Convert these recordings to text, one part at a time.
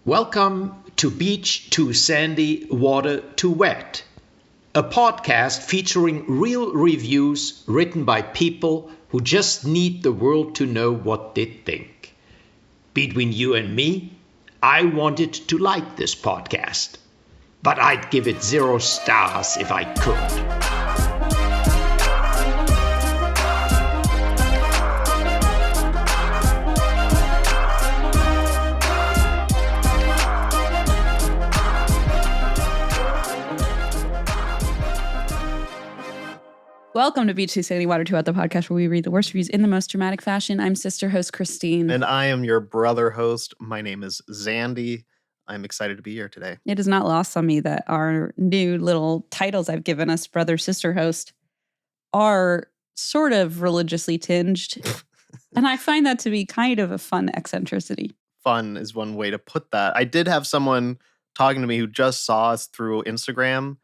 Welcome to Beach Too Sandy, Water Too Wet, a podcast featuring real reviews written by people who just need the world to know what they think. Between you and me, I wanted to like this podcast, but I'd give it 0 stars if I could. Welcome to Beach Too Sandy, Water Too Wet, the podcast where we read the worst reviews in the most dramatic fashion. I'm sister host Christine. And I am your brother host. My name is Zandy. I'm excited to be here today. It is not lost on me that our new little titles I've given us, brother, sister host, are sort of religiously tinged. And I find that to be kind of a fun eccentricity. Fun is one way to put that. I did have someone talking to me who just saw us through Instagram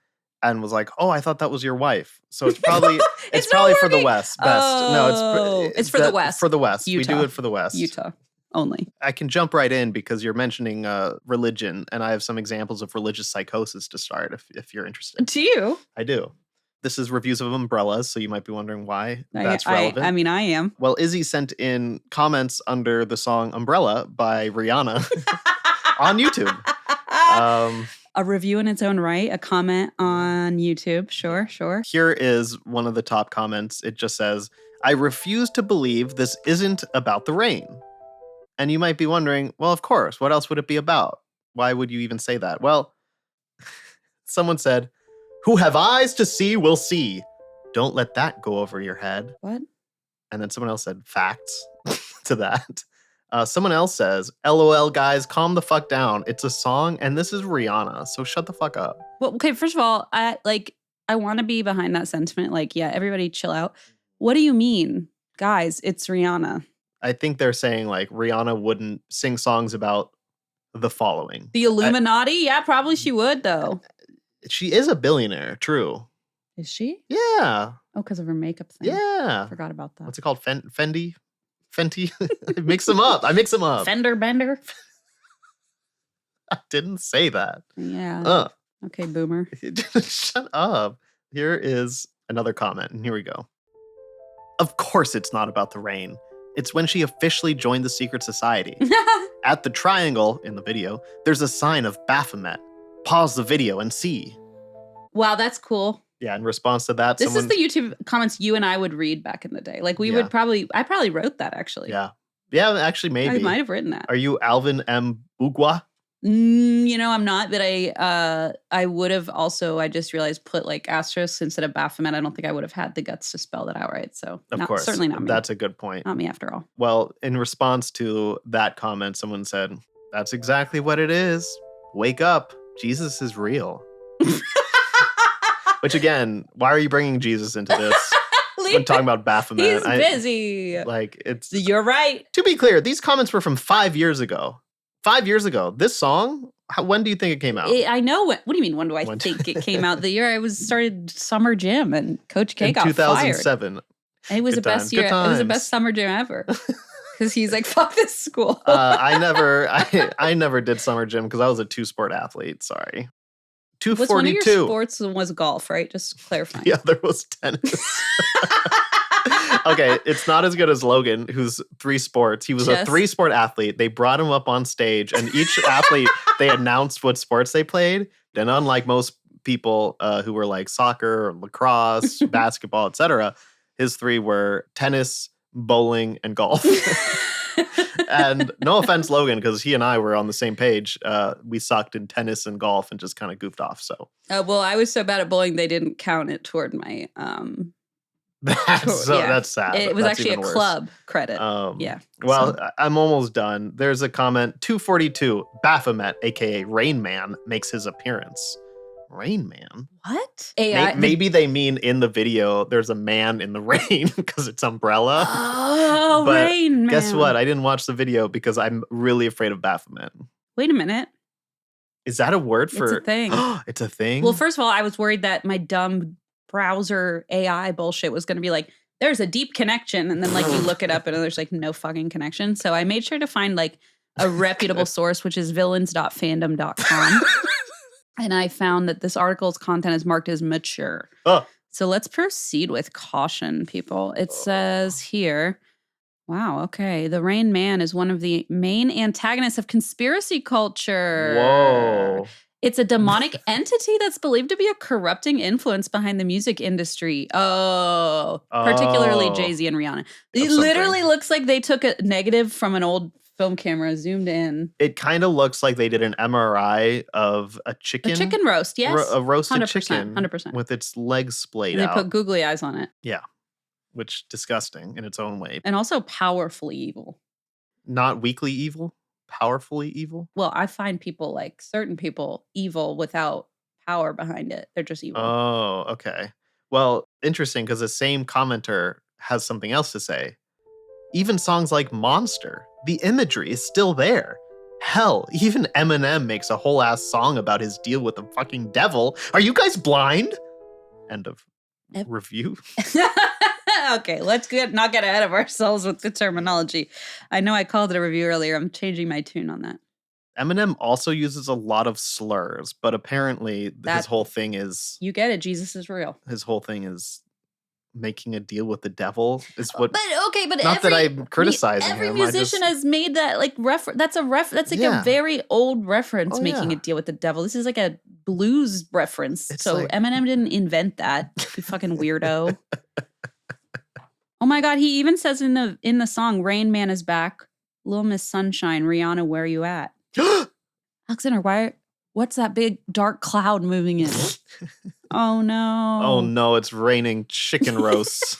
and was like, "Oh, I thought that was your wife." So it's probably it's probably for the West. Best. No, it's for the West. For the West. Utah. We do it for the West. Utah only. I can jump right in because you're mentioning religion, and I have some examples of religious psychosis to start if you're interested. Do you? I do. This is reviews of umbrellas, so you might be wondering why that's relevant. I mean, I am. Well, Izzy sent in comments under the song Umbrella by Rihanna on YouTube. A review in its own right, a comment on YouTube. Sure. Here is one of the top comments. It just says, "I refuse to believe this isn't about the rain." And you might be wondering, well, of course, what else would it be about? Why would you even say that? Well, someone said, "Who have eyes to see will see. Don't let that go over your head." What? And then someone else said, "Facts," to that. Someone else says, "LOL, guys, calm the fuck down. It's a song, and this is Rihanna, so shut the fuck up." Well, okay, first of all, I want to be behind that sentiment. Like, yeah, everybody chill out. What do you mean? Guys, it's Rihanna. I think they're saying, like, Rihanna wouldn't sing songs about the following. The Illuminati? Yeah, probably she would, though. She is a billionaire, true. Is she? Yeah. Oh, because of her makeup thing. Yeah. I forgot about that. What's it called? Fenty? I mix them up. Fender Bender? I didn't say that. Yeah. Okay, boomer. Shut up. Here is another comment, and here we go. "Of course it's not about the rain. It's when she officially joined the secret society. At the triangle, in the video, there's a sign of Baphomet. Pause the video and see." Wow, that's cool. Yeah, in response to that, this is the YouTube comments you and I would read back in the day. Like, I probably wrote that, actually. Yeah. Yeah, actually, maybe. I might have written that. Are you Alvin M. Bugwa? I'm not, but I would have also, I just realized, put like asterisks instead of Baphomet. I don't think I would have had the guts to spell that out right. So, of course. Certainly not me. That's a good point. Not me after all. Well, in response to that comment, someone said, "That's exactly what it is. Wake up. Jesus is real." Which, again, why are you bringing Jesus into this? When talking about Baphomet. He's busy. You're right. To be clear, these comments were from 5 years ago. 5 years ago. This song, when do you think it came out? I know. What do you mean, when do I think it came out? The year I started summer gym and Coach K got 2007. fired. And it was the best year. It was the best summer gym ever. Because he's like, fuck this school. I never did summer gym because I was a 2-sport athlete. Sorry. 242. One of your sports was golf, right? Just clarifying. The other was tennis. Okay, it's not as good as Logan, who's 3 sports. He was a 3-sport athlete. They brought him up on stage, and each athlete, they announced what sports they played. And unlike most people who were like soccer, or lacrosse, basketball, etc., his 3 were tennis, bowling, and golf. And no offense, Logan, because he and I were on the same page. We sucked in tennis and golf and just kind of goofed off. So, well, I was so bad at bowling they didn't count it toward my. That's sad. It was that's actually a club credit. Yeah. Well, I'm almost done. There's a comment. 242. Baphomet, aka Rain Man, makes his appearance. Rain Man? What? Maybe they mean in the video there's a man in the rain because it's umbrella. Oh, but Rain Man. Guess what? I didn't watch the video because I'm really afraid of Baphomet. Wait a minute. Is that a word for... It's a thing. It's a thing? Well, first of all, I was worried that my dumb browser AI bullshit was going to be like, there's a deep connection. And then like you look it up and there's like no fucking connection. So I made sure to find like a reputable source, which is villains.fandom.com. And I found that this article's content is marked as mature. Oh. So let's proceed with caution, people. It says here, wow, okay. The Rain Man is one of the main antagonists of conspiracy culture. Whoa. It's a demonic entity that's believed to be a corrupting influence behind the music industry. Particularly Jay-Z and Rihanna. It literally looks like they took a negative from an old film camera, zoomed in. It kind of looks like they did an MRI of a chicken. A chicken roast, yes. A roasted 100%, chicken 100%. with its legs splayed And out. they put googly eyes on it. Yeah, which disgusting in its own way. And also powerfully evil. Not weakly evil, powerfully evil. Well, I find people like certain people evil without power behind it. They're just evil. Oh, okay. Well, interesting because the same commenter has something else to say. Even songs like Monster, the imagery is still there. Hell, even Eminem makes a whole ass song about his deal with the fucking devil. Are you guys blind? End of review. Okay, let's not get ahead of ourselves with the terminology. I know I called it a review earlier. I'm changing my tune on that. Eminem also uses a lot of slurs, but apparently his whole thing is... You get it, Jesus is real. His whole thing is making a deal with the devil is what... But okay, but not that I'm criticizing every him. musician has made that like reference. That's like a very old reference, making a deal with the devil. This is like a blues reference. So like, Eminem didn't invent that. You fucking weirdo. Oh my God, he even says in the song, Rain Man is back. Little Miss Sunshine, Rihanna, where you at? Alexander, what's that big dark cloud moving in? Oh no. Oh no, it's raining chicken roasts.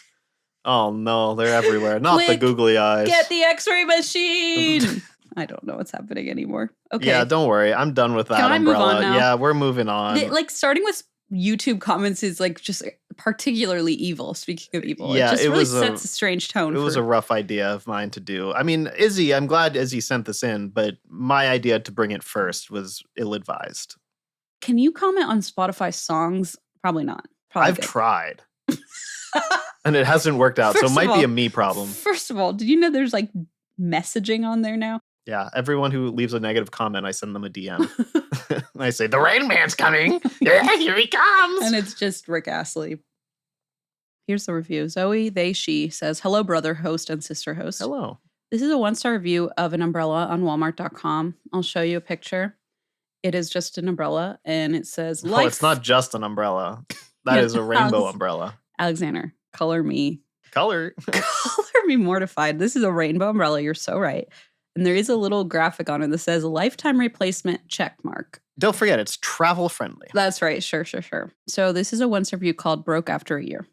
Oh no, they're everywhere. Not Quick, the googly eyes. Get the x-ray machine. I don't know what's happening anymore. Okay. Yeah, don't worry. I'm done with that Can umbrella. I move on now? Yeah, we're moving on. Like starting with YouTube comments is like just particularly evil. Speaking of evil, yeah, it just it really was sets a strange tone. It was a rough idea of mine to do. I mean, Izzy, I'm glad Izzy sent this in, but my idea to bring it first was ill-advised. Can you comment on Spotify songs? Probably not. I've tried. And it hasn't worked out, so it might be a me problem. First of all, did you know there's like messaging on there now? Yeah, everyone who leaves a negative comment, I send them a DM. I say, the Rain Man's coming. Yeah, here he comes. And it's just Rick Astley. Here's the review. Zoe, she says, hello, brother host and sister host. Hello. This is a 1-star review of an umbrella on Walmart.com. I'll show you a picture. It is just an umbrella, and it says, life. Oh, it's not just an umbrella. That is a rainbow umbrella. Alexander, color me. Color me mortified. This is a rainbow umbrella. You're so right. And there is a little graphic on it that says lifetime replacement check mark. Don't forget, it's travel friendly. That's right. Sure. So this is a 1-star review called Broke After a Year.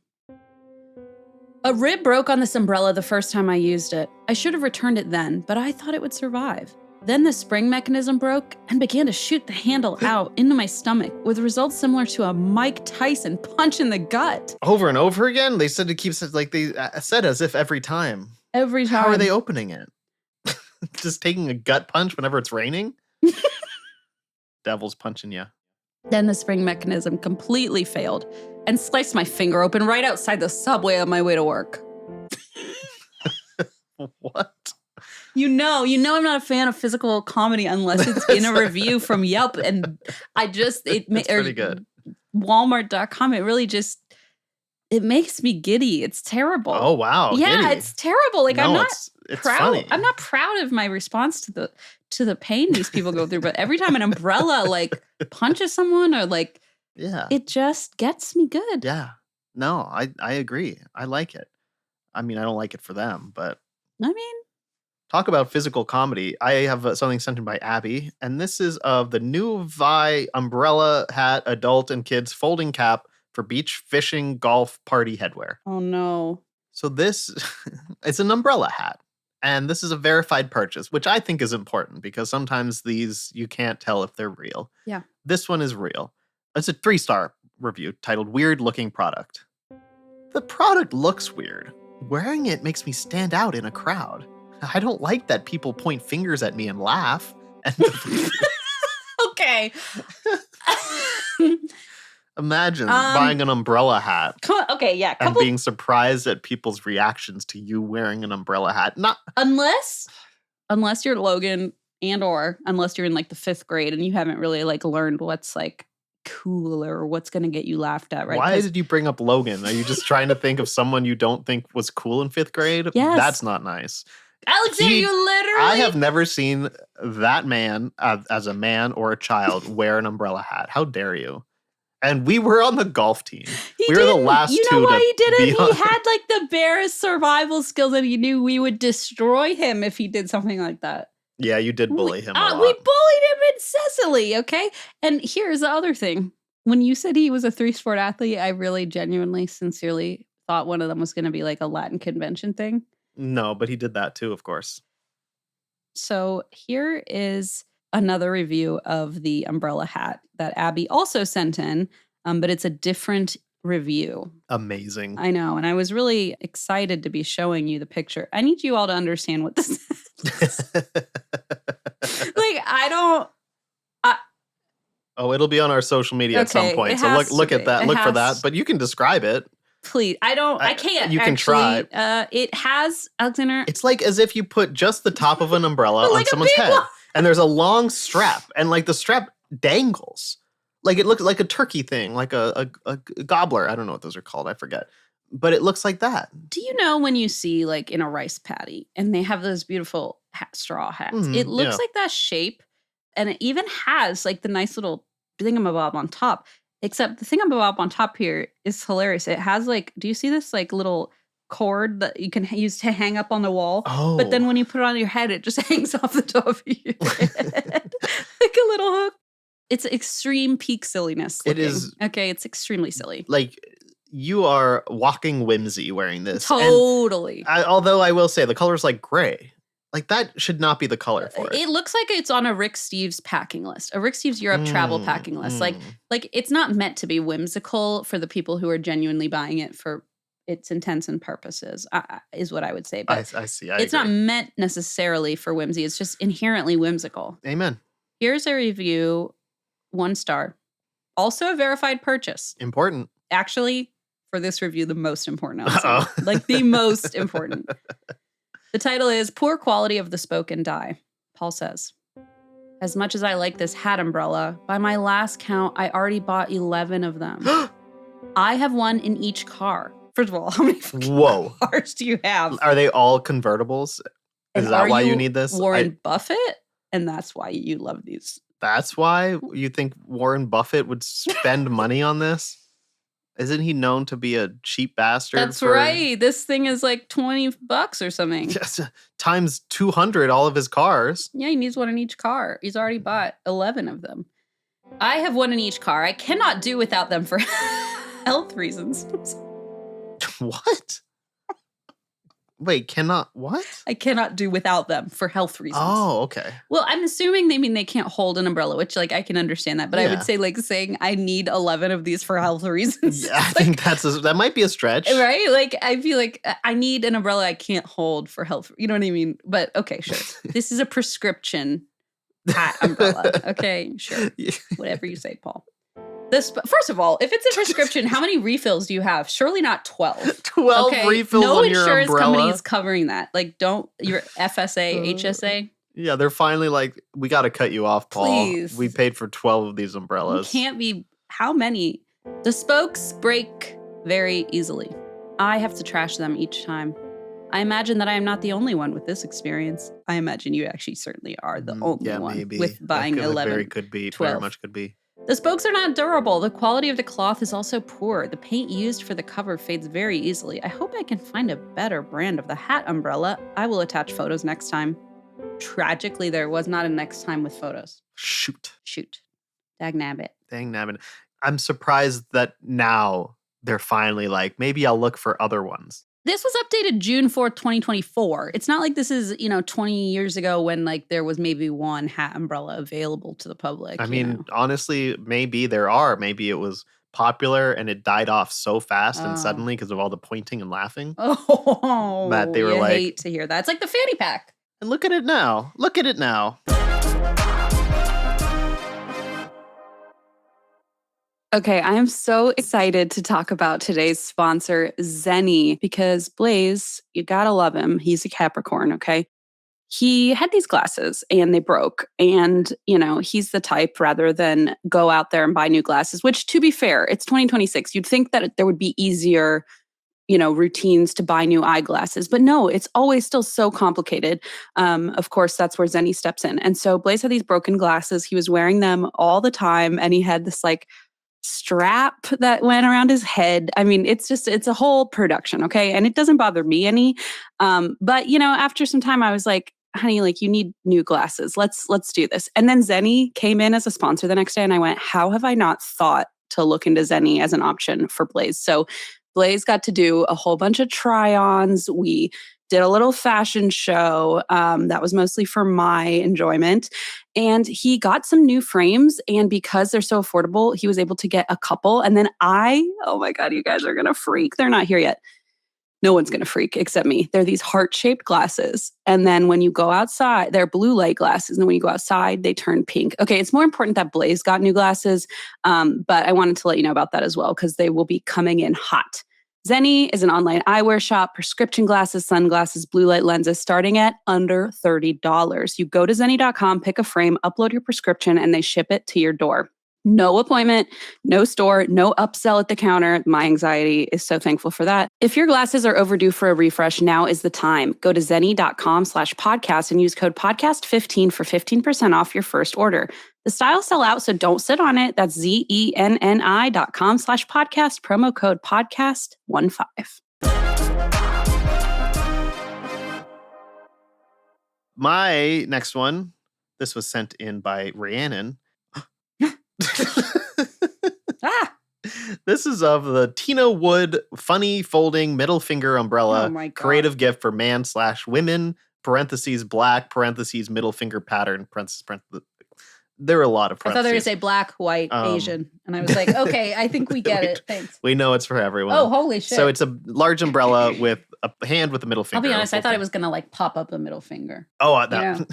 A rib broke on this umbrella the first time I used it. I should have returned it then, but I thought it would survive. Then the spring mechanism broke and began to shoot the handle out into my stomach with results similar to a Mike Tyson punch in the gut. Over and over again? They said it keeps like they said as if every time. Every time. How are they opening it? Just taking a gut punch whenever it's raining? Devil's punching you. Then the spring mechanism completely failed and sliced my finger open right outside the subway on my way to work. What? You know I'm not a fan of physical comedy unless it's in a review from Yelp, and it's pretty good. Walmart.com. It really just it makes me giddy. It's terrible. Oh wow. Yeah, giddy. it's terrible. Like, no, I'm not it's proud. Funny. I'm not proud of my response to the pain these people go through, but every time an umbrella like punches someone or like it just gets me good. Yeah. No, I agree. I like it. I mean, I don't like it for them, but I mean, talk about physical comedy. I have something sent in by Abby, and this is of the new Vi umbrella hat, adult and kids folding cap for beach, fishing, golf, party headwear. Oh no. So this it's an umbrella hat, and this is a verified purchase, which I think is important because sometimes these you can't tell if they're real. Yeah. This one is real. It's a 3-star review titled Weird Looking Product. The product looks weird. Wearing it makes me stand out in a crowd. I don't like that people point fingers at me and laugh. Okay. Imagine buying an umbrella hat. Okay, yeah. And being surprised at people's reactions to you wearing an umbrella hat. Not unless you're Logan And or unless you're in like the 5th grade and you haven't really like learned what's like cool or what's going to get you laughed at, right? Why did you bring up Logan? Are you just trying to think of someone you don't think was cool in 5th grade? Yes. That's not nice. Alexander, you literally... I have never seen that man as a man or a child wear an umbrella hat. How dare you? And we were on the golf team. We were the last two. You know why he didn't? He had like the barest survival skills and he knew we would destroy him if he did something like that. Yeah, you did bully him a lot. We bullied him incessantly, okay? And here's the other thing. When you said he was a 3-sport athlete, I really genuinely, sincerely thought one of them was going to be like a Latin convention thing. No, but he did that too, of course. So here is another review of the umbrella hat that Abby also sent in, but it's a different review. Amazing. I know, and I was really excited to be showing you the picture. I need you all to understand what this is. Oh, it'll be on our social media at some point. So look at that. Look for that. But you can describe it. Please. I can't. You can try. It has, Alexander. It's like as if you put just the top of an umbrella on someone's head. And there's a long strap. And like the strap dangles. Like it looks like a turkey thing. Like a gobbler. I don't know what those are called. I forget. But it looks like that. Do you know when you see like in a rice paddy and they have those beautiful straw hats? It looks like that shape. And it even has like the nice little thingamabob on top. Except the thingamabob on top here is hilarious. It has like, do you see this like little cord that you can use to hang up on the wall? Oh. But then when you put it on your head, it just hangs off the top of your head. Like a little hook. It's extreme peak silliness looking. It is. Okay, it's extremely silly. Like, you are walking whimsy wearing this. Totally. Although I will say the color's like gray. Like that should not be the color for it. It looks like it's on a Rick Steves packing list, a Rick Steves Europe travel packing list. Like it's not meant to be whimsical for the people who are genuinely buying it for its intents and purposes, is what I would say. But I see. It's not meant necessarily for whimsy. It's just inherently whimsical. Amen. Here's a review, 1 star. Also a verified purchase. Important. Actually, for this review, the most important. Like the most important. The title is Poor Quality of the Spoken Die. Paul says, as much as I like this hat umbrella, by my last count, I already bought 11 of them. I have one in each car. First of all, how many cars do you have? Are they all convertibles? Is that why you need this? Warren Buffett? And that's why you love these. That's why you think Warren Buffett would spend money on this? Isn't he known to be a cheap bastard? That's right. This thing is like $20 or something. Yes, times 200 all of his cars. Yeah, he needs one in each car. He's already bought 11 of them. I have one in each car. I cannot do without them for health reasons. What? Wait, cannot what? I cannot do without them for health reasons. Oh, okay. Well, I'm assuming they mean they can't hold an umbrella, which like I can understand that. But I would say like saying I need 11 of these for health reasons. Yeah, I think that might be a stretch. Right? Like I feel like I need an umbrella I can't hold for health. You know what I mean? But okay, sure. This is a prescription hat umbrella. Okay, sure. Whatever you say, Paul. First of all, if it's a prescription, how many refills do you have? Surely not 12. 12 refills on your umbrella? No insurance company is covering that. Like, don't, your FSA, HSA. Yeah, they're finally like, we got to cut you off, Paul. Please. We paid for 12 of these umbrellas. You can't be, how many? The spokes break very easily. I have to trash them each time. I imagine that I am not the only one with this experience. I imagine you actually certainly are the only one maybe. with buying 11. Very could be. 12. Very much could be. The spokes are not durable. The quality of the cloth is also poor. The paint used for the cover fades very easily. I hope I can find a better brand of the hat umbrella. I will attach photos next time. Tragically, there was not a next time with photos. Shoot. Dag nabbit. I'm surprised that now they're finally like, maybe I'll look for other ones. This was updated June 4th, 2024. It's not like this is, 20 years ago when like there was maybe one hat umbrella available to the public. I mean, honestly, maybe there are. Maybe it was popular and it died off so fast and suddenly because of all the pointing and laughing. Oh, that they were like, hate to hear that. It's like the fanny pack. And look at it now. Okay, I am so excited to talk about today's sponsor, Zenni, because Blaze, you gotta love him. He's a Capricorn, okay? he had these glasses and they broke. And, he's the type rather than go out there and buy new glasses, which to be fair, it's 2026. You'd think that there would be easier, routines to buy new eyeglasses. But no, it's always still so complicated. Of course, that's where Zenny steps in. And so Blaze had these broken glasses. He was wearing them all the time. And he had this strap that went around his head. I mean, it's a whole production. Okay. And it doesn't bother me any. But after some time I was like, honey, you need new glasses. Let's do this. And then Zenny came in as a sponsor the next day. And I went, how have I not thought to look into Zenny as an option for Blaze? So Blaze got to do a whole bunch of try-ons. We did a little fashion show that was mostly for my enjoyment. And he got some new frames. And because they're so affordable, he was able to get a couple. And then oh my God, you guys are going to freak. They're not here yet. No one's going to freak except me. They're these heart-shaped glasses. And then when you go outside, they're blue light glasses. And then when you go outside, they turn pink. Okay, it's more important that Blaze got new glasses. But I wanted to let you know about that as well, because they will be coming in hot. Zenny is an online eyewear shop, prescription glasses, sunglasses, blue light lenses, starting at under $30. You go to Zenny.com, pick a frame, upload your prescription, and they ship it to your door. No appointment, no store, no upsell at the counter. My anxiety is so thankful for that. If your glasses are overdue for a refresh, now is the time. Go to Zenny.com/podcast and use code podcast15 for 15% off your first order. The styles sell out, so don't sit on it. That's ZENNI.com/podcast, promo code podcast15. My next one, this was sent in by Rhiannon. This is of the Tina Wood funny folding middle finger umbrella. Oh my God. Creative gift for man/women, parentheses black, parentheses middle finger pattern, parentheses. There are a lot of parentheses. I thought they were going to say black, white, Asian. And I was like, okay, I think we get it. Thanks. We know it's for everyone. Oh, holy shit. So it's a large umbrella with a hand with a middle finger. I'll be honest, I thought it was going to pop up a middle finger. Oh, that.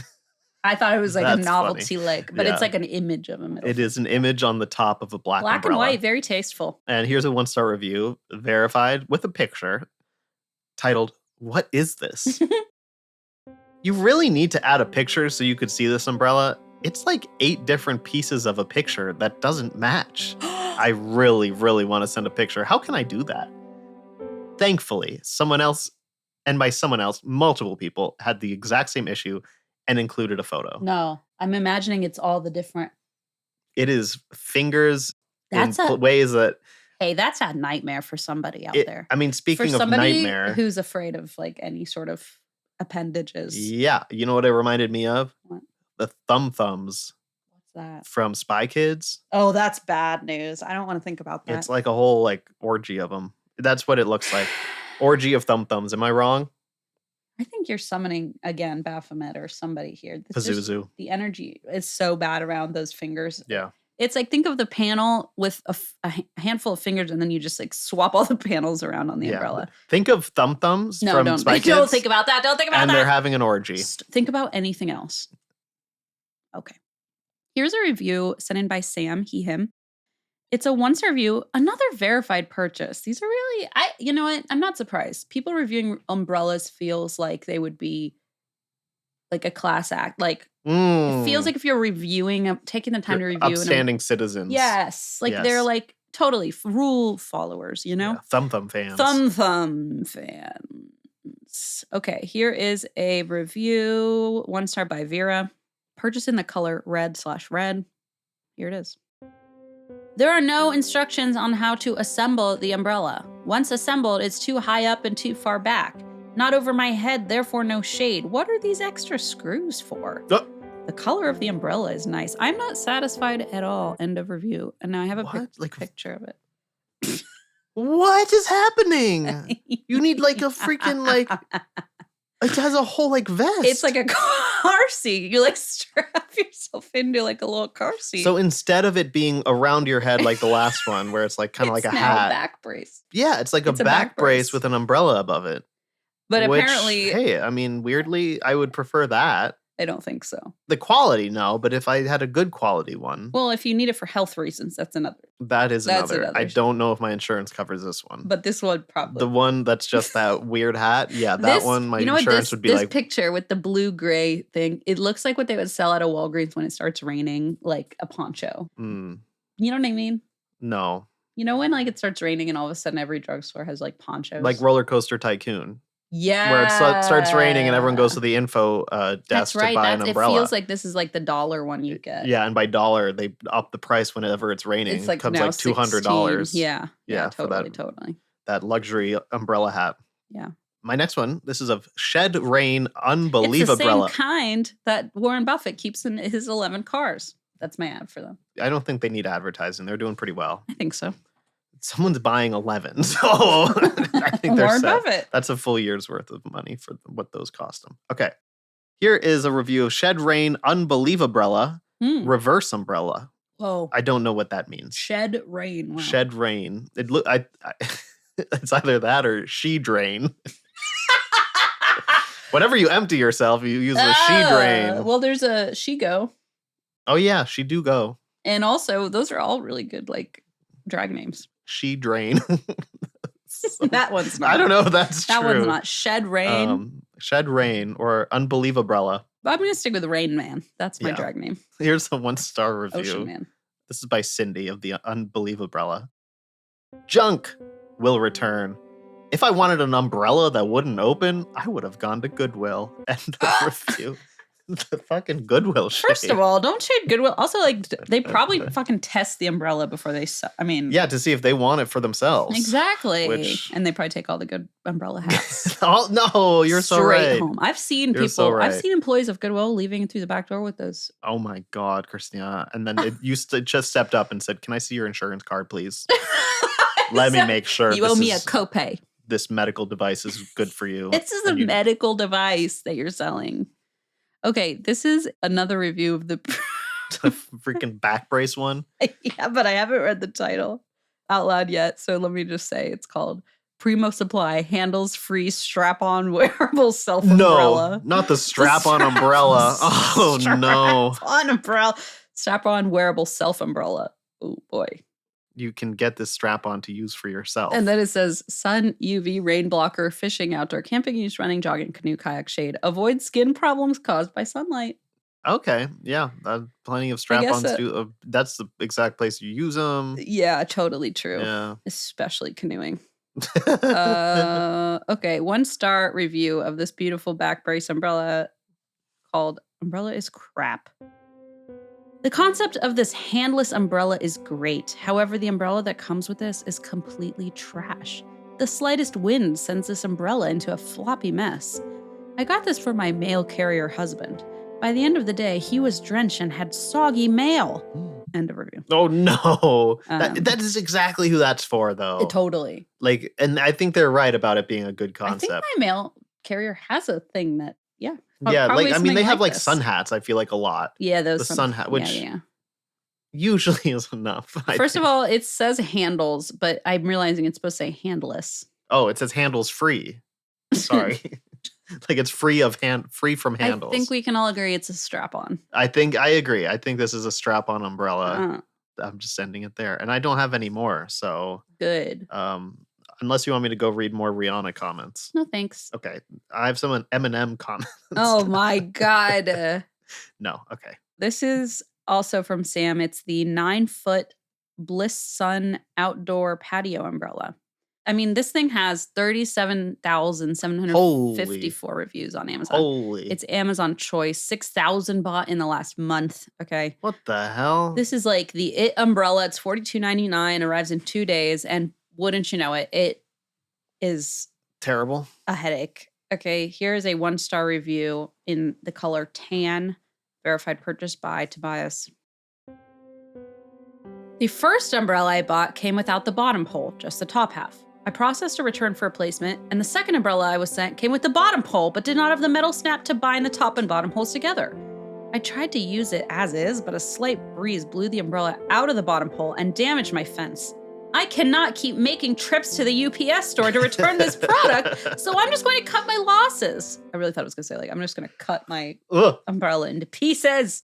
I thought it was a That's novelty funny. lick, but it's an image of a middle. It is an image on the top of a black umbrella. And white, very tasteful. And here's a 1-star review, verified with a picture, titled, "What is this?" You really need to add a picture so you could see this umbrella. It's 8 different pieces of a picture that doesn't match. I really, really want to send a picture. How can I do that? Thankfully, someone else, and by someone else, multiple people, had the exact same issue and included a photo. No, I'm imagining it's all the different. It is fingers That's in ways that. Hey, that's a nightmare for somebody out there. I mean, speaking for of somebody nightmare, who's afraid of any sort of appendages. Yeah, you know what it reminded me of? What? The thumbs. What's that? From Spy Kids. Oh, that's bad news. I don't want to think about that. It's like a whole orgy of them. That's what it looks like. Orgy of thumbs. Am I wrong? I think you're summoning, again, Baphomet or somebody here. Pazuzu. The energy is so bad around those fingers. Yeah. It's think of the panel with a handful of fingers and then you just swap all the panels around on the umbrella. Think of thumbs no, from don't, Spy Kids. Don't think about that. Don't think about and that. And they're having an orgy. Think about anything else. Okay. Here's a review sent in by Sam, he, him. It's a 1-star review, another verified purchase. These are really, you know what? I'm not surprised. People reviewing umbrellas feels like they would be a class act. It feels like if you're reviewing, taking the time to review. Upstanding citizens. Yes. They're totally rule followers, Yeah. Thumb fans. Thumb fans. Okay, here is a review, 1-star by Vera. Purchase in the color red/red. Here it is. There are no instructions on how to assemble the umbrella. Once assembled, it's too high up and too far back. Not over my head, therefore no shade. What are these extra screws for? The color of the umbrella is nice. I'm not satisfied at all. End of review. And now I have a picture of it. What is happening? You need a freaking it has a whole vest. It's like a car seat. You strap yourself into a little car seat. So instead of it being around your head like the last one, where it's kind of like a hat. A back brace. Yeah, it's a back brace with an umbrella above it. But apparently, hey, I mean, weirdly, I would prefer that. I don't think so. The quality, no, but if I had a good quality one. Well, if you need it for health reasons, that's another. That's another. I don't know if my insurance covers this one. But this one probably. The one that's just that weird hat. Yeah, that one, my insurance would be this picture with the blue-gray thing, it looks like what they would sell at a Walgreens when it starts raining, like a poncho. Mm. You know what I mean? No. You know when like it starts raining and all of a sudden every drugstore has like ponchos? Like Roller Coaster Tycoon. Yeah. Where it starts raining and everyone goes to the info desk to buy an umbrella. It feels like this is like the dollar one you get. Yeah, and by dollar, they up the price whenever it's raining. It's like it comes now like $200. Yeah, totally, for totally. that luxury umbrella hat. Yeah. My next one, this is a Shed Rain Unbelievable It's the same umbrella. kind that Warren Buffett keeps in his 11 cars. That's my ad for them. I don't think they need advertising. They're doing pretty well. I think so. Someone's buying 11, so I think they're Warren set. Buffett. That's a full year's worth of money for what those cost them. Okay, here is a review of Shed Rain Unbelievable Umbrella, Reverse Umbrella. Whoa! I don't know what that means. Shed Rain. Wow. Shed Rain. It look. It's either that or She Drain. Whenever you empty yourself, you use the She Drain. Well, there's a She Go. Oh yeah, She Do Go. And also, those are all really good like drag names. She Drain. That one's not. I don't know if that's that true. That one's not. Shed Rain. Shed Rain or Unbelievable Umbrella. I'm going to stick with Rain Man. That's my drag name. Here's a 1-star review. Ocean Man. This is by Cindy of the Unbelievable Umbrella. Junk will return. If I wanted an umbrella that wouldn't open, I would have gone to Goodwill. End of review. The fucking Goodwill shade. First of all, don't shade Goodwill. Also, like, they probably fucking test the umbrella before they sell. I mean, yeah, to see if they want it for themselves. Exactly. And they probably take all the good umbrella hats. Oh, no, you're so right. Straight home. I've seen I've seen employees of Goodwill leaving through the back door with those. Oh my God, Christina. And then you just stepped up and said, "Can I see your insurance card, please? Let me make sure you owe me a copay. This medical device is good for you." This is a medical device that you're selling. Okay, this is another review of the freaking back brace one. Yeah, but I haven't read the title out loud yet. So let me just say it's called Primo Supply Handles Free Strap-On Wearable Self Umbrella. No, not the strap-on umbrella. Oh, no. Strap-on umbrella. Strap-on Wearable Self Umbrella. Oh, boy. You can get this strap-on to use for yourself. And then it says sun, UV, rain blocker, fishing, outdoor, camping use, running, jogging, canoe, kayak, shade. Avoid skin problems caused by sunlight. Okay, yeah. Plenty of strap-ons. That's the exact place you use them. Yeah, totally true. Yeah. Especially canoeing. Okay, 1-star review of this beautiful back brace umbrella called Umbrella is Crap. The concept of this handless umbrella is great. However, the umbrella that comes with this is completely trash. The slightest wind sends this umbrella into a floppy mess. I got this for my mail carrier husband. By the end of the day, he was drenched and had soggy mail. End of review. Oh, no. That is exactly who that's for, though. Totally. Like, and I think they're right about it being a good concept. I think my mail carrier has a thing that, yeah. Yeah, like, I mean, they have like sun hats, I feel like a lot. Yeah, those. The sun hat, which usually is enough. First of all, it says handles, but I'm realizing it's supposed to say handless. Oh, it says handles free. Sorry. Like it's free from handles. I think we can all agree it's a strap-on. I agree. I think this is a strap-on umbrella. I'm just sending it there. And I don't have any more, so. Good. Unless you want me to go read more Rihanna comments. No, thanks. Okay. I have some Eminem comments. Oh my God. No, okay. This is also from Sam. It's the 9-foot Bliss Sun outdoor patio umbrella. I mean, this thing has 37,754 reviews on Amazon. Holy. It's Amazon choice. 6,000 bought in the last month. Okay. What the hell? This is like the It umbrella. It's $42.99. Arrives in 2 days. And wouldn't you know it, it is terrible. A headache. Okay. Here is a 1-star review in the color tan. Verified purchase by Tobias. The first umbrella I bought came without the bottom pole, just the top half. I processed a return for replacement, and the second umbrella I was sent came with the bottom pole, but did not have the metal snap to bind the top and bottom holes together. I tried to use it as is, but a slight breeze blew the umbrella out of the bottom pole and damaged my fence. I cannot keep making trips to the UPS store to return this product, so I'm just going to cut my losses. I really thought I was going to say, like, I'm just going to cut my umbrella into pieces.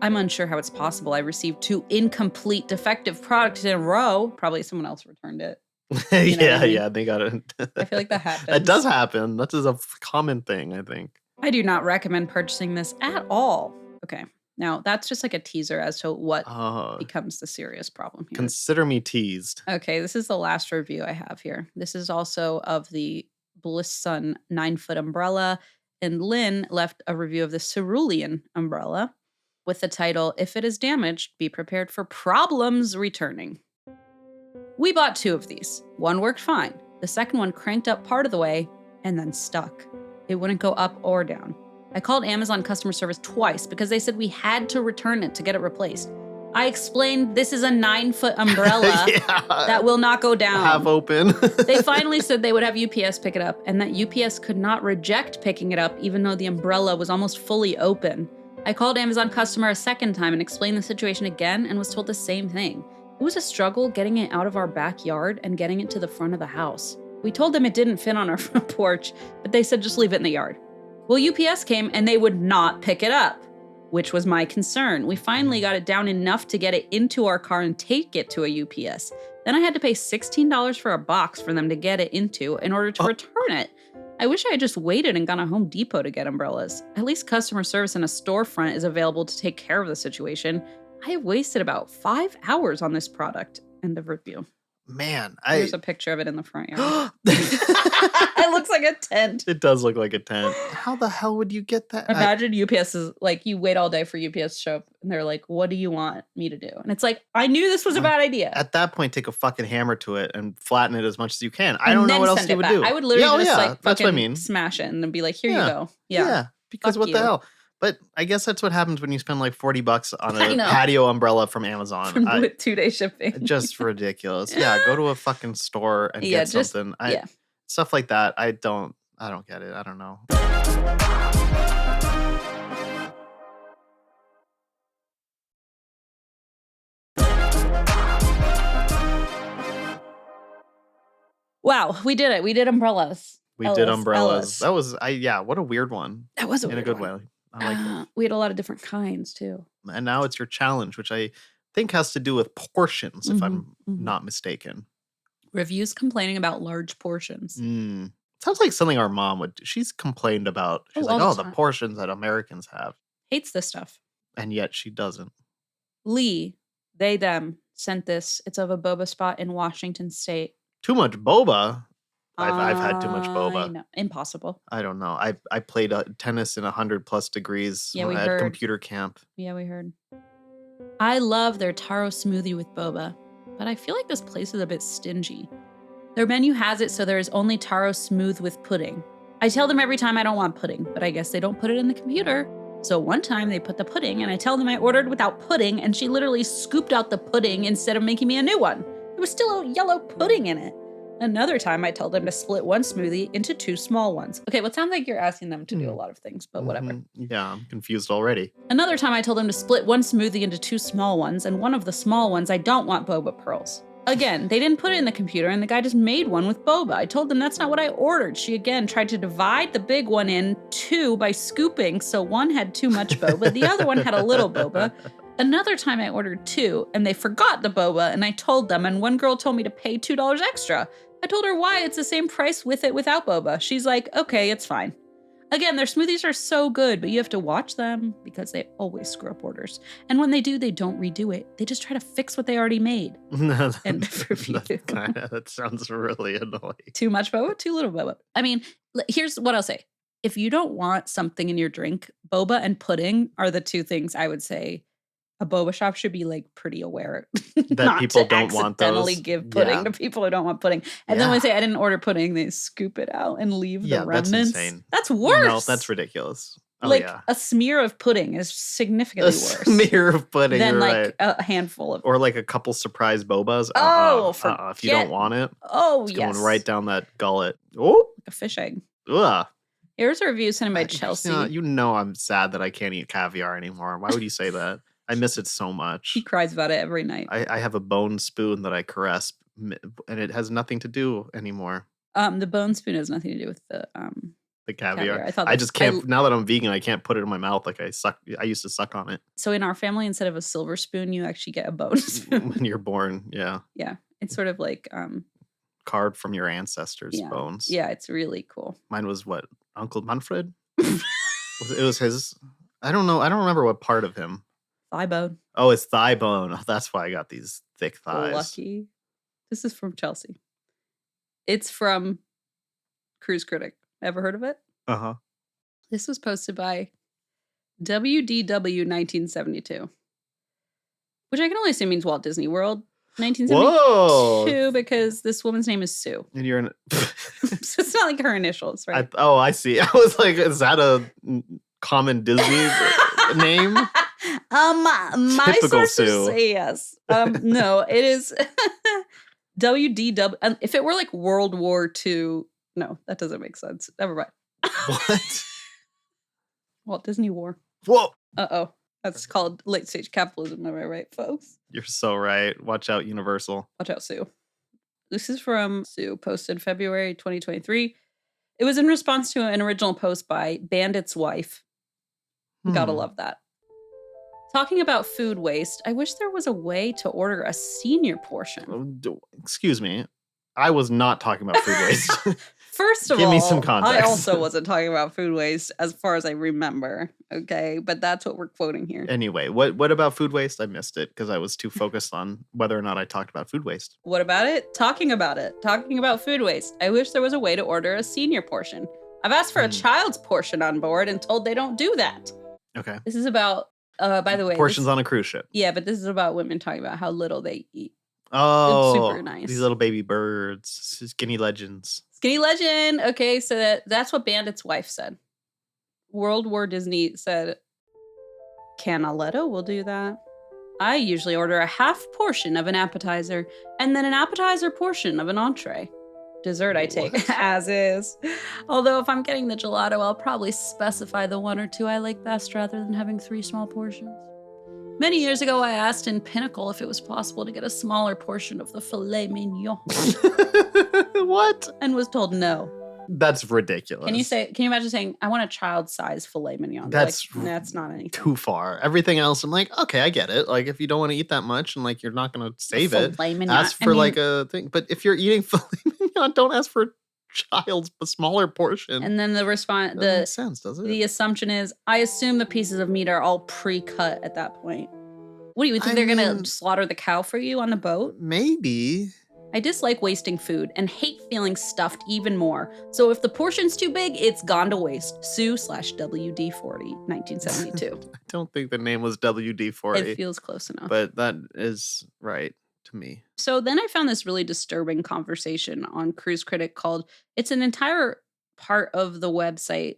I'm unsure how it's possible I received 2 incomplete defective products in a row. Probably someone else returned it. Yeah, they got it. I feel like that happens. It does happen. That is a common thing, I think. I do not recommend purchasing this at all. Okay. Now, that's just like a teaser as to what becomes the serious problem here. Consider me teased. Okay, this is the last review I have here. This is also of the Bliss Sun 9-foot umbrella. And Lynn left a review of the Cerulean umbrella with the title, If It Is Damaged, Be Prepared for Problems Returning. We bought 2 of these. One worked fine. The second one cranked up part of the way and then stuck. It wouldn't go up or down. I called Amazon customer service twice because they said we had to return it to get it replaced. I explained this is a 9-foot umbrella that will not go down. Half open. They finally said they would have UPS pick it up and that UPS could not reject picking it up even though the umbrella was almost fully open. I called Amazon customer a second time and explained the situation again and was told the same thing. It was a struggle getting it out of our backyard and getting it to the front of the house. We told them it didn't fit on our front porch, but they said just leave it in the yard. Well, UPS came and they would not pick it up, which was my concern. We finally got it down enough to get it into our car and take it to a UPS. Then I had to pay $16 for a box for them to get it into in order to return it. I wish I had just waited and gone to Home Depot to get umbrellas. At least customer service in a storefront is available to take care of the situation. I have wasted about 5 hours on this product. End of review. Man, There's a picture of it in the front yard. It looks like a tent. It does look like a tent. How the hell would you get that? Imagine UPS is like, you wait all day for UPS to show up and they're like, what do you want me to do? And it's like, I knew this was a bad idea. At that point, take a fucking hammer to it and flatten it as much as you can. I don't know what else you would do. I would literally just like that's what I fucking mean. smash it and then be like, here you go. Yeah, because Fuck what you. the hell? But I guess that's what happens when you spend like $40 on a patio umbrella from Amazon. With 2-day shipping. Just ridiculous. Yeah, go to a fucking store and get something. Stuff like that. I don't get it. I don't know. Wow, we did it. We did umbrellas. We did umbrellas. That was what a weird one. That was a weird in a good one. way. I like it. We had a lot of different kinds too. And now it's your challenge, which I think has to do with portions, if I'm not mistaken. Reviews complaining about large portions. Sounds like something our mom would do. She's complained about. She's like, the portions that Americans have. Hates this stuff. And yet she doesn't. Lee, they, them, sent this. It's of a boba spot in Washington State. Too much boba? I've had too much boba. No, impossible. I don't know. I played tennis in 100+ degrees at computer camp. Yeah, we heard. I love their taro smoothie with boba, but I feel like this place is a bit stingy. Their menu has it so there is only taro smooth with pudding. I tell them every time I don't want pudding, but I guess they don't put it in the computer. So one time they put the pudding and I tell them I ordered without pudding and she literally scooped out the pudding instead of making me a new one. There was still a yellow pudding in it. Another time I told them to split one smoothie into 2 small ones. Okay, well, it sounds like you're asking them to do a lot of things, but whatever. Yeah, I'm confused already. Another time I told them to split one smoothie into 2 small ones, and one of the small ones I don't want boba pearls. Again, they didn't put it in the computer, and the guy just made one with boba. I told them that's not what I ordered. She again tried to divide the big one in 2 by scooping, so one had too much boba, the other one had a little boba. Another time I ordered 2, and they forgot the boba, and I told them, and one girl told me to pay $2 extra. I told her why it's the same price with it without boba. She's like, okay, it's fine. Again, their smoothies are so good, but you have to watch them because they always screw up orders. And when they do, they don't redo it. They just try to fix what they already made. End of review. That sounds really annoying. Too much boba, too little boba. I mean, here's what I'll say. If you don't want something in your drink, boba and pudding are the 2 things I would say a boba shop should be like pretty aware that not people to don't want those. accidentally give pudding to people who don't want pudding. And then when they say I didn't order pudding, they scoop it out and leave the remnants. That's insane. That's worse. No, that's ridiculous. A smear of pudding is significantly worse. A smear of pudding than like a handful of, or like a couple surprise bobas. If you don't want it, it's going right down that gullet. Oh, like a fish egg. Ugh. Here's a review sent in by Chelsea. You know I'm sad that I can't eat caviar anymore. Why would you say that? I miss it so much. He cries about it every night. I have a bone spoon that I caress, and it has nothing to do anymore. The bone spoon has nothing to do with the caviar. I thought I just can't. Now that I'm vegan, I can't put it in my mouth like I used to suck on it. So in our family, instead of a silver spoon, you actually get a bone spoon. When you're born, yeah. Yeah, it's sort of like carved from your ancestors' bones. Yeah, it's really cool. Mine was what, Uncle Manfred? It was his. I don't know. I don't remember what part of him. Thigh bone. Oh, it's thigh bone. Oh, that's why I got these thick thighs. Lucky. This is from Chelsea. It's from Cruise Critic. Ever heard of it? Uh-huh. This was posted by WDW 1972, which I can only assume means Walt Disney World 1972. Whoa. Because this woman's name is Sue. And you're in. So it's not like her initials, right? I see. I was like, is that a common Disney name? My Typical sources Sue. say yes. No, it is WDW. If it were like World War II, no, that doesn't make sense. Never mind. What? Walt Disney War. Whoa. Uh-oh. That's called late stage capitalism. Am I right, folks? You're so right. Watch out, Universal. Watch out, Sue. This is from Sue, posted February 2023. It was in response to an original post by Bandit's wife. Gotta love that. Talking about food waste, I wish there was a way to order a senior portion. Excuse me. I was not talking about food waste. First of Give all, me some context. I also wasn't talking about food waste as far as I remember. Okay, but that's what we're quoting here. Anyway, what about food waste? I missed it because I was too focused on whether or not I talked about food waste. What about it? Talking about food waste. I wish there was a way to order a senior portion. I've asked for a child's portion on board and told they don't do that. Okay. This is about, by the way. Portions on a cruise ship. Yeah, but this is about women talking about how little they eat. Oh, it's super nice. These little baby birds, skinny legends. Skinny legend. Okay, so that's what Bandit's wife said. World War Disney said, Canaletto will do that. I usually order a half portion of an appetizer and then an appetizer portion of an entree. Dessert I take as is. Although if I'm getting the gelato, I'll probably specify the one or two I like best rather than having 3 small portions. Many years ago, I asked in Pinnacle if it was possible to get a smaller portion of the filet mignon. What? And was told no. That's ridiculous. Can you imagine saying, I want a child-size filet mignon? That's not anything. Too far. Everything else, I'm like, okay, I get it. Like, if you don't want to eat that much and like you're not going to save it, ask for like a thing. But if you're eating filet mignon, don't ask for a child's smaller portion. And then the response, doesn't make sense, does it? The assumption is, I assume the pieces of meat are all pre-cut at that point. What do you think they're going to slaughter the cow for you on the boat? Maybe. I dislike wasting food and hate feeling stuffed even more. So if the portion's too big, it's gone to waste. Sue/WD40, 1972. I don't think the name was WD40. It feels close enough. But that is right to me. So then I found this really disturbing conversation on Cruise Critic called, it's an entire part of the website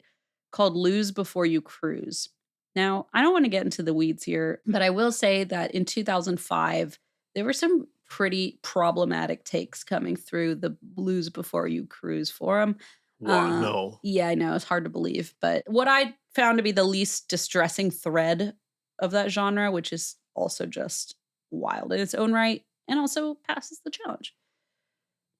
called Lose Before You Cruise. Now, I don't want to get into the weeds here, but I will say that in 2005, there were some pretty problematic takes coming through the Lose Before You Cruise forum. Wow, no. Yeah, I know. It's hard to believe. But what I found to be the least distressing thread of that genre, which is also just wild in its own right, and also passes the challenge.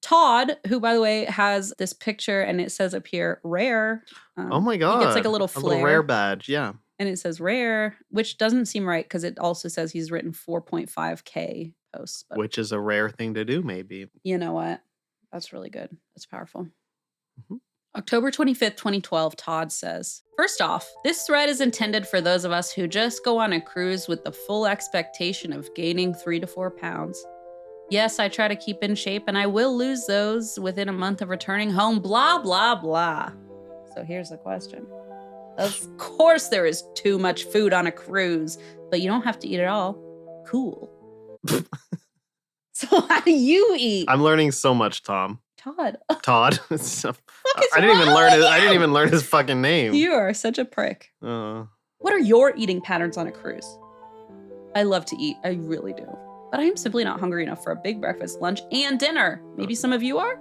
Todd, who, by the way, has this picture, and it says up here, rare. Oh my God. He gets like a little flare. A little rare badge, yeah. And it says rare, which doesn't seem right because it also says he's written 4.5K posts. But which is a rare thing to do, maybe. You know what? That's really good. That's powerful. Mm-hmm. October 25th, 2012, Todd says, first off, this thread is intended for those of us who just go on a cruise with the full expectation of gaining 3 to 4 pounds. Yes, I try to keep in shape and I will lose those within a month of returning home, blah, blah, blah. So here's the question. Of course there is too much food on a cruise, but you don't have to eat it all. Cool. So how do you eat? I'm learning so much, Tom. Todd. Todd. I didn't even learn his fucking name. You are such a prick. What are your eating patterns on a cruise? I love to eat. I really do. But I am simply not hungry enough for a big breakfast, lunch, and dinner. Maybe some of you are?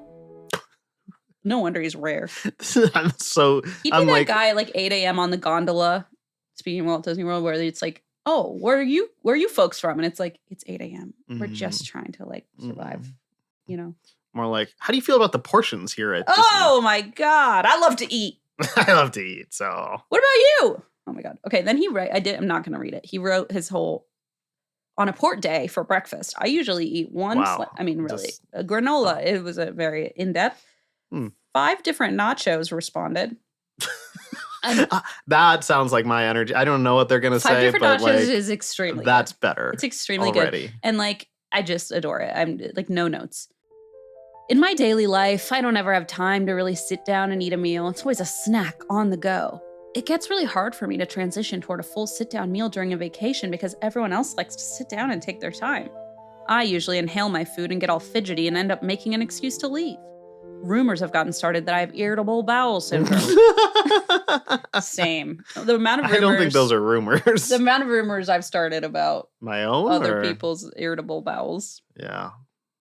No wonder he's rare. I'm that guy at like 8 a.m. on the gondola, speaking of Walt Disney World, where it's like, oh, where are you folks from? And it's like, it's 8 a.m. We're Mm. just trying to like survive, you know? More like, how do you feel about the portions here at Disney? Oh my God. I love to eat. I love to eat, so. What about you? Oh my God. Okay, then I'm not going to read it. He wrote his whole, on a port day for breakfast, I usually eat one, Wow. a granola. It was a very in-depth. 5 different nachos responded. That sounds like my energy. I don't know what they're going to say, 5 different but nachos like, is extremely that's good. better. It's extremely already. good. And like, I just adore it. I'm like, no notes. In my daily life, I don't ever have time to really sit down and eat a meal. It's always a snack on the go. It gets really hard for me to transition toward a full sit-down meal during a vacation because everyone else likes to sit down and take their time. I usually inhale my food and get all fidgety and end up making an excuse to leave. Rumors have gotten started that I have irritable bowel syndrome. Same. The amount of rumors. I don't think those are rumors. The amount of rumors I've started about my own other people's irritable bowels. Yeah.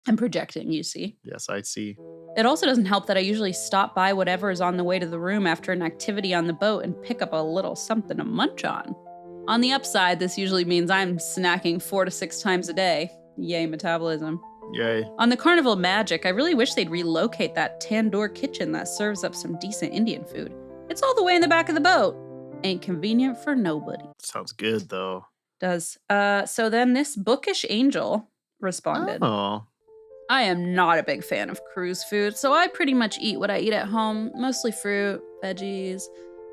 I'm projecting, you see. Yes, I see. It also doesn't help that I usually stop by whatever is on the way to the room after an activity on the boat and pick up a little something to munch on. On the upside, this usually means I'm snacking 4 to 6 times a day. Yay, metabolism. Yay. On the Carnival Magic, I really wish they'd relocate that tandoor kitchen that serves up some decent Indian food. It's all the way in the back of the boat. Ain't convenient for nobody. Sounds good, though. Does. So then this bookish angel responded. Oh. I am not a big fan of cruise food, so I pretty much eat what I eat at home, mostly fruit, veggies,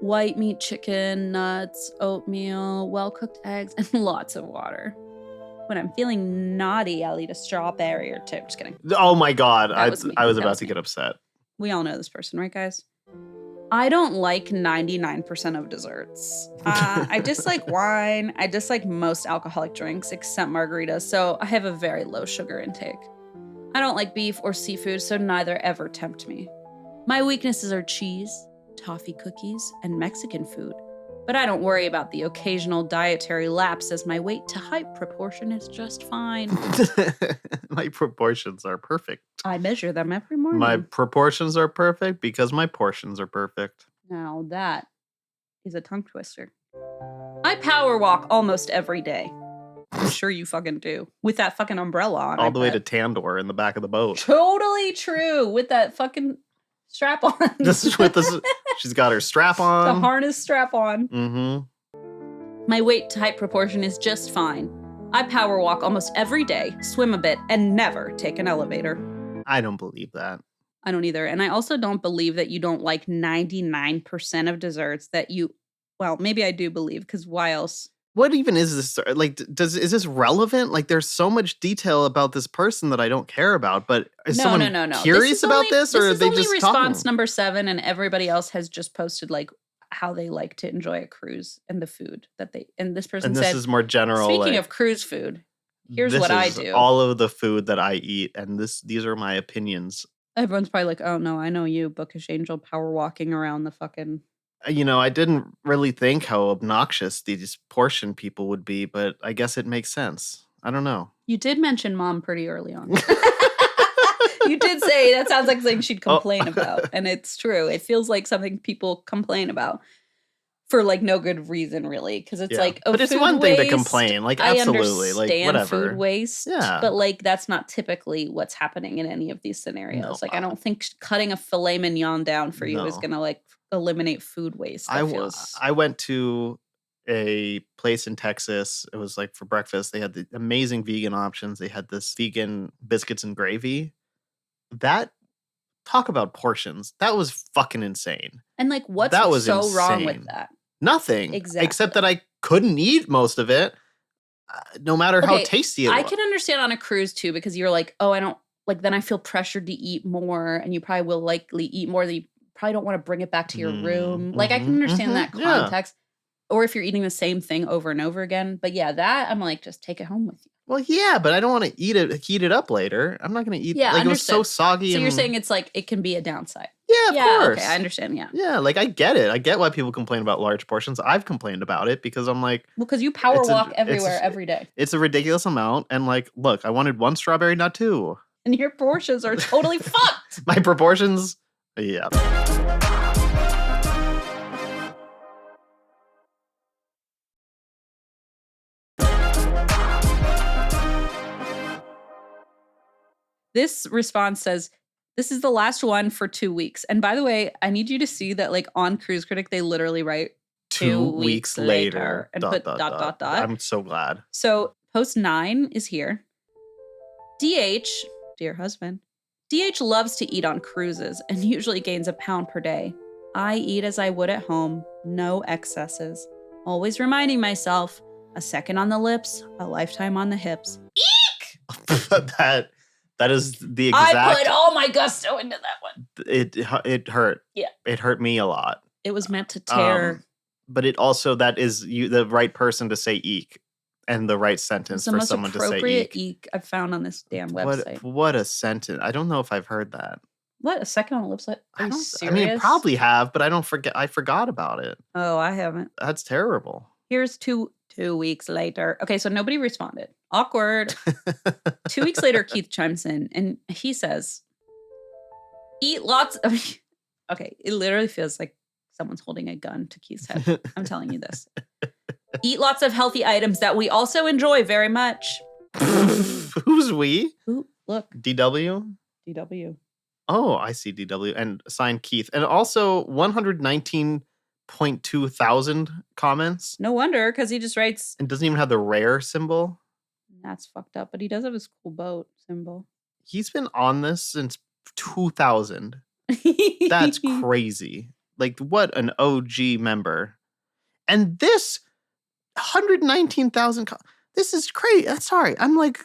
white meat chicken, nuts, oatmeal, well-cooked eggs, and lots of water. When I'm feeling naughty, I'll eat a strawberry or 2. Just kidding. Oh my God. I was That about was to me. get upset. We all know this person, right, guys? I don't like 99% of desserts. I dislike wine. I dislike most alcoholic drinks except margaritas, so I have a very low sugar intake. I don't like beef or seafood, so neither ever tempt me. My weaknesses are cheese, toffee cookies, and Mexican food. But I don't worry about the occasional dietary lapse as my weight to height proportion is just fine. My proportions are perfect. I measure them every morning. My proportions are perfect because my portions are perfect. Now that is a tongue twister. I power walk almost every day. I'm sure you fucking do. With that fucking umbrella on. All the way to Tandor in the back of the boat. Totally true. With that fucking strap on. She's got her strap on. The harness strap on. Mm-hmm. My weight to height proportion is just fine. I power walk almost every day, swim a bit, and never take an elevator. I don't believe that. I don't either. And I also don't believe that you don't like 99% of desserts that you, well, maybe I do believe, because why else? What even is this? Like, is this relevant? Like, there's so much detail about this person that I don't care about. But is someone curious about this, or are they just This is only response talking? number 7, and everybody else has just posted like how they like to enjoy a cruise and the food that they. And this person And this said, is more general. Speaking like, of cruise food, here's this what I is do. All of the food that I eat, and these are my opinions. Everyone's probably like, "Oh no, I know you, bookish angel, power walking around the fucking." You know, I didn't really think how obnoxious these portion people would be, but I guess it makes sense. I don't know. You did mention mom pretty early on. You did say that sounds like something she'd complain about. And it's true. It feels like something people complain about for like no good reason, really. Because it's like, but it's one thing to complain. Like, absolutely. I like, understand whatever. food waste. Yeah. But like, that's not typically what's happening in any of these scenarios. No. Like, I don't think cutting a filet mignon down for you is No. going to like eliminate food waste. I went to a place in Texas. It was like for breakfast. They had the amazing vegan options. They had this vegan biscuits and gravy. Talk about portions. That was fucking insane. And like, what's That was so wrong insane. with that? Nothing. Exactly. Except that I couldn't eat most of it, no matter how tasty it was. I can understand on a cruise too, because you're like, oh, I don't like, then I feel pressured to eat more, and you probably will likely eat more than you probably don't want to bring it back to your room. Like, I can understand that context. Or if you're eating the same thing over and over again. But yeah, that I'm like, just take it home with you. Well, yeah, but I don't want to heat it up later. I'm not going to eat it was so soggy. So you're saying it's like, it can be a downside. Yeah, of course. Okay, I understand, yeah. Yeah, like I get it. I get why people complain about large portions. I've complained about it because I'm like... Well, because you power walk everywhere every day. It's a ridiculous amount. And like, look, I wanted 1 strawberry, not 2. And your portions are totally fucked. My proportions, yeah. This response says, this is the last one for 2 weeks. And by the way, I need you to see that like on Cruise Critic, they literally write 2 weeks later and put ... I'm so glad. So post 9 is here. DH, dear husband, DH loves to eat on cruises and usually gains a pound per day. I eat as I would at home, no excesses. Always reminding myself, a second on the lips, a lifetime on the hips. Eek! That is the exact... I put all my gusto into that one. It hurt. Yeah. It hurt me a lot. It was meant to tear. But it also, that is you the right person to say eek and the right sentence for someone to say eek. It's the most appropriate eek I've found on this damn website. What a sentence. I don't know if I've heard that. What? A second on the lips? Are you serious? I mean, probably have, but I forgot about it. Oh, I haven't. That's terrible. Here's 2 weeks later. Okay, so nobody responded. Awkward. 2 weeks later, Keith chimes in and he says, eat lots of... Okay, it literally feels like someone's holding a gun to Keith's head. I'm telling you this. Eat lots of healthy items that we also enjoy very much. Who's we? Ooh, look. DW? DW. Oh, I see DW. And signed Keith. And also 119.2 thousand comments. No wonder, because he just writes... And doesn't even have the rare symbol. That's fucked up, but he does have his cool boat symbol. He's been on this since 2000. That's crazy. Like, what an OG member. And this 119,000. This is crazy. Sorry. I'm like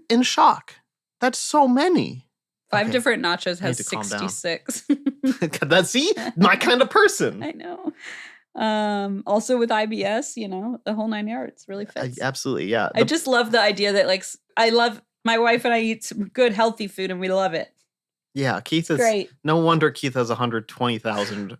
in shock. That's so many. 5 different nachos has 66. That's my kind of person. I know. Also with IBS, the whole 9 yards really fits. Absolutely. Yeah. I just love the idea that like, I love my wife and I eat some good, healthy food and we love it. Yeah. Keith is great. No wonder Keith has 120,000.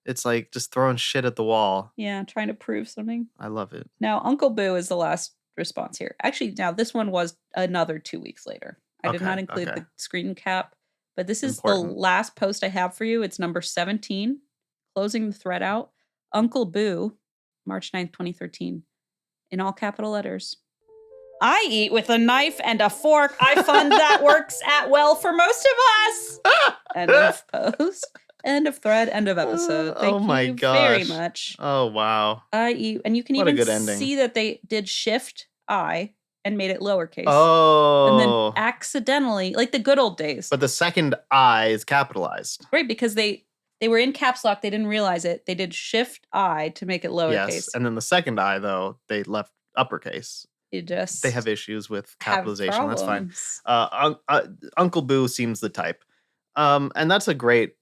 It's like just throwing shit at the wall. Yeah, trying to prove something. I love it. Now, Uncle Boo is the last response here. Actually, now this one was another 2 weeks later. I did not include the screen cap, but this is the last post I have for you. It's number 17, closing the thread out. Uncle Boo, March 9th, 2013, in all capital letters. I eat with a knife and a fork. I find that works well for most of us. End of post. End of thread, end of episode. Thank you very much. Oh, wow. I eat, and you can even see that they did shift I and made it lowercase. Oh. And then accidentally, like the good old days. But the second I is capitalized. Right, because they were in caps lock. They didn't realize it. They did shift I to make it lowercase. Yes, and then the second I, though, they left uppercase. They have issues with capitalization. That's fine. Uncle Boo seems the type. And that's a great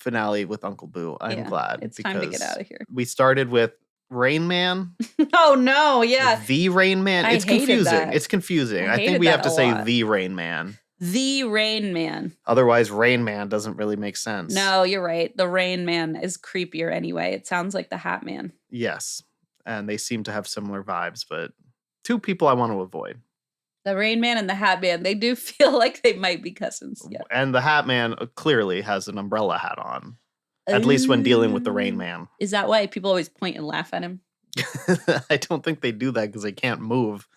finale with Uncle Boo. I'm glad. It's time to get out of here. We started with Rain Man. Oh no, yeah. The Rain Man. It's confusing. It's confusing. I think we have to say the Rain Man. The Rain Man. Otherwise, Rain Man doesn't really make sense. No, you're right. The Rain Man is creepier anyway. It sounds like the Hat Man. Yes. And they seem to have similar vibes, but 2 people I want to avoid. The Rain Man and the Hat Man, they do feel like they might be cousins. Yeah. And the Hat Man clearly has an umbrella hat on, at least when dealing with the Rain Man. Is that why people always point and laugh at him? I don't think they do that because they can't move.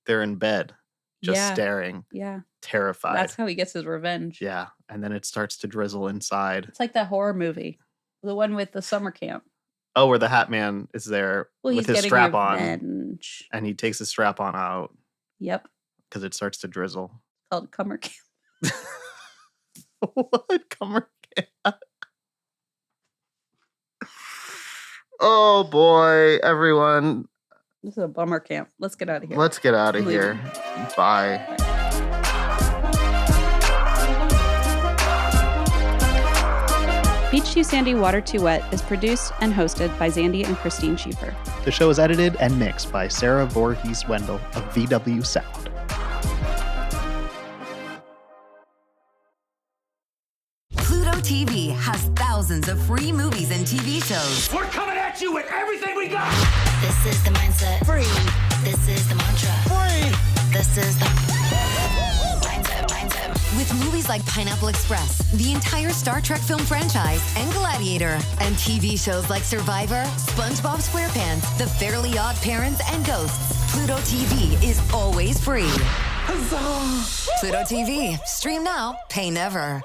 They're in bed, just staring. Yeah. Terrified. That's how he gets his revenge. Yeah. And then it starts to drizzle inside. It's like that horror movie, the one with the summer camp. Oh, where the Hat Man is there with his strap on. And he takes his strap on out. Yep. Because it starts to drizzle. Called Cummer Camp. What? Cummer Camp? Oh boy, everyone. This is a bummer camp. Let's get out of here. Let's get out of here. Bye. Beach Too Sandy, Water Too Wet is produced and hosted by Zandy and Christine Schieffer. The show is edited and mixed by Sarah Voorhees-Wendell of VW Sound. TV has thousands of free movies and TV shows. We're coming at you with everything we got. This is the mindset. Free. This is the mantra. Free. This is the mindset. With movies like Pineapple Express, the entire Star Trek film franchise, and Gladiator, and TV shows like Survivor, SpongeBob SquarePants, The Fairly Odd Parents, and Ghosts, Pluto TV is always free. Pluto TV. Stream now, pay never.